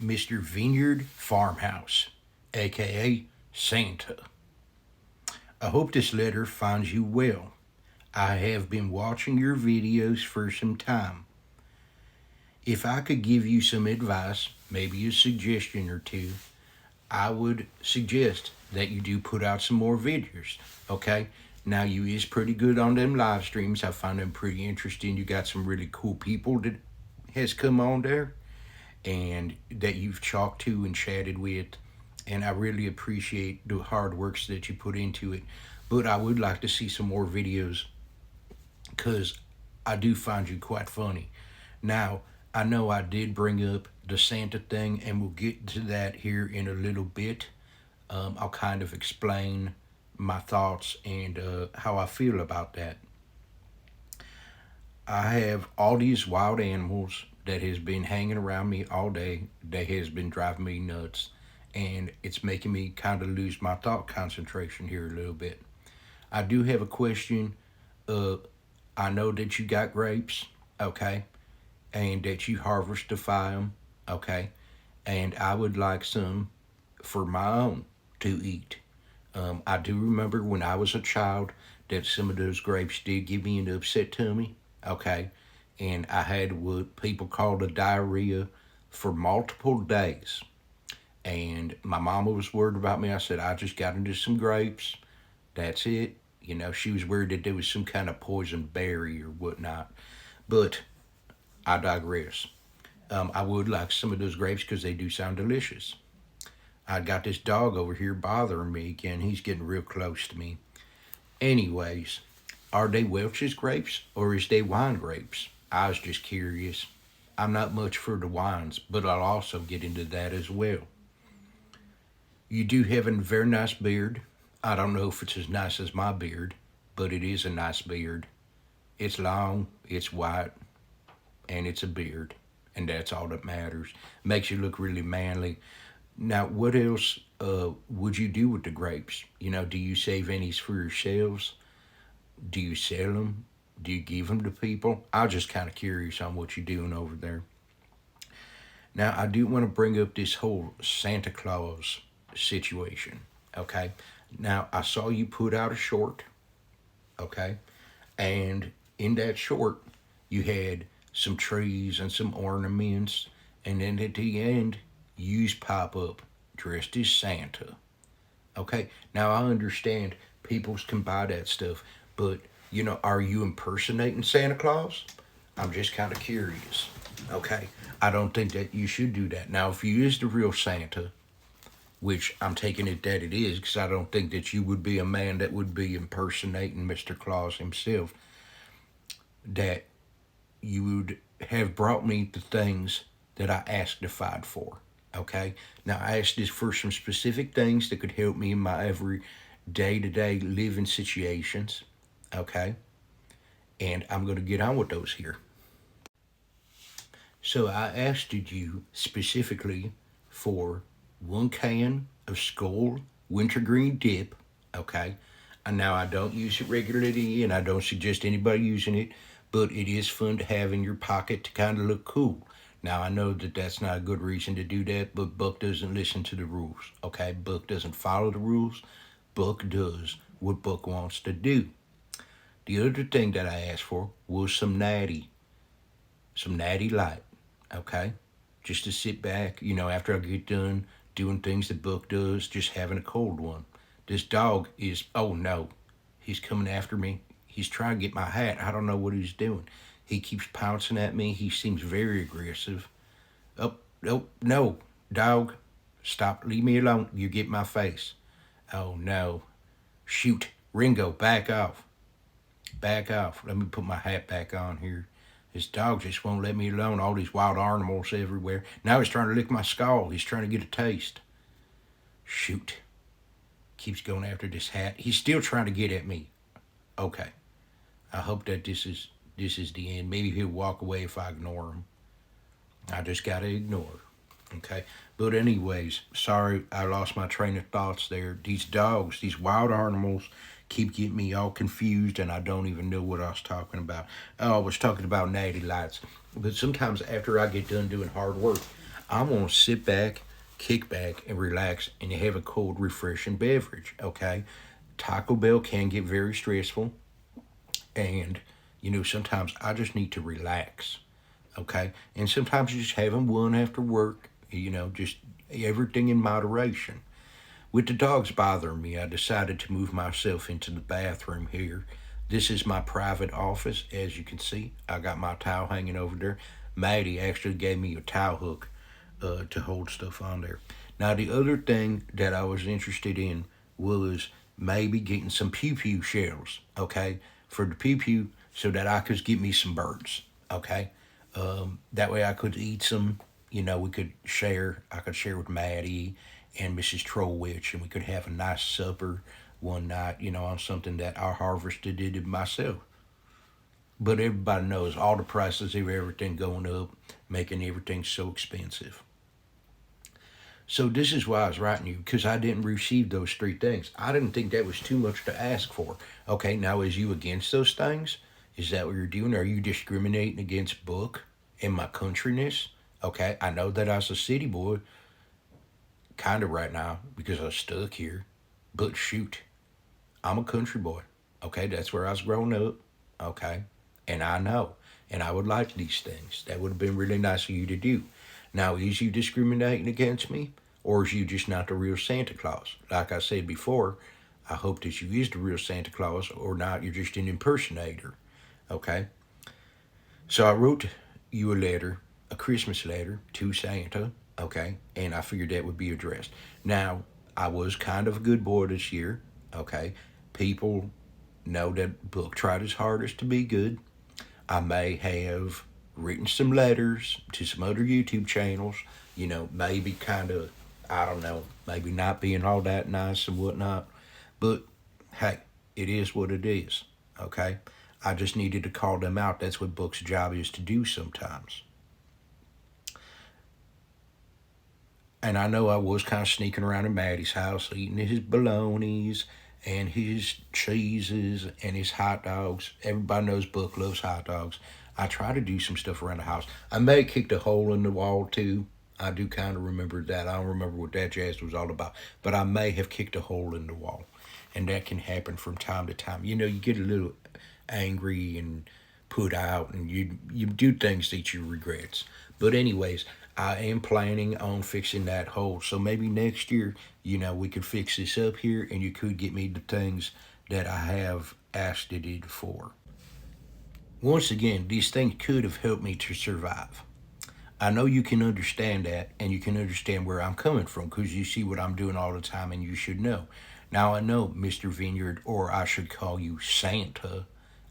Mr. Vineyard Farmhouse, aka Santa. I hope this letter finds you well. I have been watching your videos for some time. If I could give you some advice, maybe a suggestion or two, I would suggest that you do put out some more videos. Okay? Now you is pretty good on them live streams. I find them pretty interesting. You got some really cool people that has come on there and that you've talked to and chatted with. And I really appreciate the hard works that you put into it. But I would like to see some more videos because I do find you quite funny. Now, I know I did bring up the Santa thing, and we'll get to that here in a little bit. I'll kind of explain my thoughts and how I feel about that. I have all these wild animals that has been hanging around me all day that has been driving me nuts, and it's making me kind of lose my thought concentration here a little bit. I do have a question. Uh, I know that you got grapes, okay, and that you harvestify them, okay, and I would like some for my own to eat. I do remember when I was a child that some of those grapes did give me an upset tummy, okay, and I had what people called a diarrhea for multiple days. And my mama was worried about me. I said, I just got into some grapes. That's it. You know, she was worried that there was some kind of poison berry or whatnot. But I digress. I would like some of those grapes because they do sound delicious. I got this dog over here bothering me again. He's getting real close to me. Anyways, are they Welch's grapes or is they wine grapes? I was just curious. I'm not much for the wines, but I'll also get into that as well. You do have a very nice beard. I don't know if it's as nice as my beard, but it is a nice beard. It's long, it's white, and it's a beard, and that's all that matters. Makes you look really manly. Now, what else would you do with the grapes? You know, do you save any for yourselves? Do you sell them? Do you give them to people? I'm just kind of curious on what you're doing over there. Now, I do want to bring up this whole Santa Claus situation, okay? Now, I saw you put out a short, okay? And in that short, you had some trees and some ornaments, and then at the end, yous pop up dressed as Santa. Okay, now I understand people can buy that stuff, but you know, are you impersonating Santa Claus? I'm just kind of curious. Okay, I don't think that you should do that. Now, if you is the real Santa, which I'm taking it that it is, because I don't think that you would be a man that would be impersonating Mr. Claus himself, that you would have brought me the things that I asked for. Okay? Now, I asked this for some specific things that could help me in my every day to day living situations. Okay? And I'm going to get on with those here. So, I asked you specifically for 1 can of Skull wintergreen dip. Okay? And now, I don't use it regularly, and I don't suggest anybody using it, but it is fun to have in your pocket to kind of look cool. Now, I know that that's not a good reason to do that, but Buck doesn't listen to the rules, okay? Buck doesn't follow the rules. Buck does what Buck wants to do. The other thing that I asked for was some natty light, okay? Just to sit back, you know, after I get done doing things that Buck does, just having a cold one. This dog is, oh no, he's coming after me. He's trying to get my hat. I don't know what he's doing. He keeps pouncing at me. He seems very aggressive. Oh, no, no, dog. Stop. Leave me alone. You get my face. Oh, no. Shoot. Ringo, back off. Back off. Let me put my hat back on here. This dog just won't let me alone. All these wild animals everywhere. Now he's trying to lick my skull. He's trying to get a taste. Shoot. Keeps going after this hat. He's still trying to get at me. Okay. I hope that this is the end. Maybe he'll walk away if I ignore him. I just gotta ignore. Okay. But anyways, sorry I lost my train of thoughts there. These dogs, these wild animals keep getting me all confused and I don't even know what I was talking about. Oh, I was talking about natty lights. But sometimes after I get done doing hard work, I want to sit back, kick back, and relax and have a cold, refreshing beverage. Okay, Taco Bell can get very stressful, and sometimes I just need to relax. Okay, and sometimes just having one after work. Just everything in moderation. With the dogs bothering me, I decided to move myself into the bathroom here. This is my private office, as you can see. I got my towel hanging over there. Maddie actually gave me a towel hook to hold stuff on there. Now, the other thing that I was interested in was maybe getting some pew pew shells, okay, for the pew pew so that I could get me some birds, okay. That way I could eat some. We could share. I could share with Maddie and Mrs. Trollwitch, and we could have a nice supper one night, on something that I harvested it myself. But everybody knows all the prices of everything going up, making everything so expensive. So this is why I was writing you, because I didn't receive those three things. I didn't think that was too much to ask for. Okay, now is you against those things? Is that what you're doing? Are you discriminating against Book and my countryness? Okay, I know that I was a city boy, kind of right now, because I was stuck here. But shoot, I'm a country boy. Okay, that's where I was growing up. Okay, and I know. And I would like these things. That would have been really nice of you to do. Now, is you discriminating against me? Or is you just not the real Santa Claus? Like I said before, I hope that you is the real Santa Claus, or not, you're just an impersonator. Okay? So I wrote you a letter, a Christmas letter to Santa, okay? And I figured that would be addressed. Now, I was kind of a good boy this year, okay? People know that Book tried his hardest to be good. I may have written some letters to some other YouTube channels, maybe kind of, I don't know, maybe not being all that nice and whatnot. But hey, it is what it is, okay? I just needed to call them out. That's what Book's job is to do sometimes. And I know I was kind of sneaking around in Maddie's house eating his bolognas and his cheeses and his hot dogs. Everybody knows Book loves hot dogs. I try to do some stuff around the house. I may have kicked a hole in the wall too. I do kind of remember that. I don't remember what that jazz was all about. But I may have kicked a hole in the wall. And that can happen from time to time. You get a little angry and put out, and you do things that you regrets. But anyways, I am planning on fixing that hole. So maybe next year, we could fix this up here, and you could get me the things that I have asked it for. Once again, these things could have helped me to survive. I know you can understand that, and you can understand where I'm coming from, because you see what I'm doing all the time, and you should know. Now I know, Mr. Vineyard, or I should call you Santa.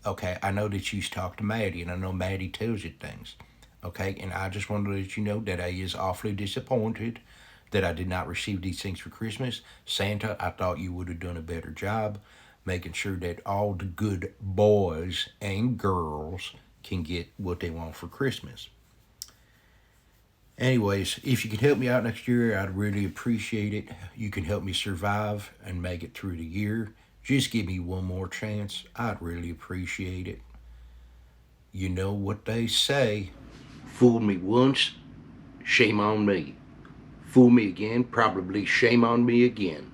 Okay, I know that you talk to Maddie, and I know Maddie tells you things. Okay, and I just want to let you know that I is awfully disappointed that I did not receive these things for Christmas. Santa, I thought you would have done a better job making sure that all the good boys and girls can get what they want for Christmas. Anyways, if you can help me out next year, I'd really appreciate it. You can help me survive and make it through the year. Just give me one more chance. I'd really appreciate it. You know what they say. Fool me once, shame on me. Fool me again, probably shame on me again.